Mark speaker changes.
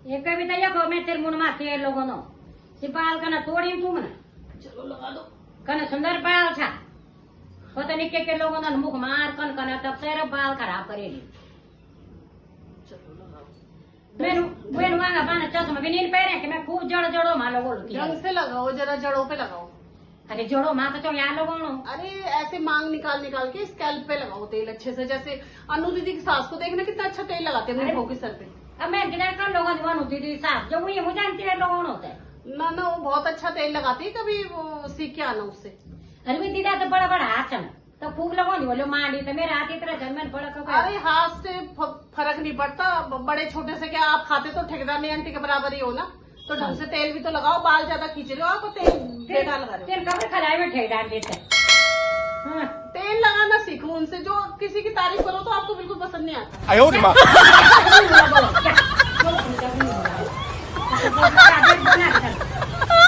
Speaker 1: एक कविता यको मैं तेरे मुंह मारती है लोगों नो सिपाल कना तोड़ी तुम ना
Speaker 2: चलो लगा दो।
Speaker 1: कना सुंदर बाल छा पता नहीं के लोगों ने मुख मार कन कना तब सारा बाल खराब करेगी।
Speaker 2: चलो लगाओ।
Speaker 1: मैं मांगा पाना चश्मा भी नहीं पहने कि मैं खूब जड़ जड़ो मां लोगों
Speaker 2: ढंग से लगाओ, जरा जड़ों पे लगाओ।
Speaker 1: अरे जोड़ो मां तो यहाँ लोगों नो
Speaker 2: अरे ऐसे मांग निकाल निकाल के स्कैल्प पे लगाओ तेल अच्छे से। जैसे अनु दीदी की सास को देखना कितना अच्छा तेल लगाते हैं मुंह के सर पे।
Speaker 1: अब मैं गिना कर लोगों ने वन होती थी साफ जो मुझे मुझे जानती है लोगों ने होता है।
Speaker 2: ना ना वो बहुत अच्छा तेल लगाती है, कभी वो सीख के आना उससे।
Speaker 1: अरे मैं दीदा तो बड़ा बड़ा हाथ है तो खूब लगो नहीं बोलो मांडी तो मेरा हाथ इतना जन्म बड़ा कपड़ा।
Speaker 2: अरे हाथ से फर्क नहीं पड़ता, बड़े छोटे से क्या आप खाते तो ठेकेदार ने आंटी के बराबर ही हो ना। तो ढंग से तेल भी तो लगाओ, बाल ज्यादा खींच रहे हो आप, तेल बेकार लगा रहे हो।
Speaker 1: तेल कपड़े खराब में ठेक डाल देते हैं। हाँ।
Speaker 2: तेल लगाना सीखो उनसे, जो किसी की तारीफ करो तो आपको बिल्कुल पसंद नहीं आता।
Speaker 1: बोलो, क्या? बोलो, क्या? बोलो, क्या?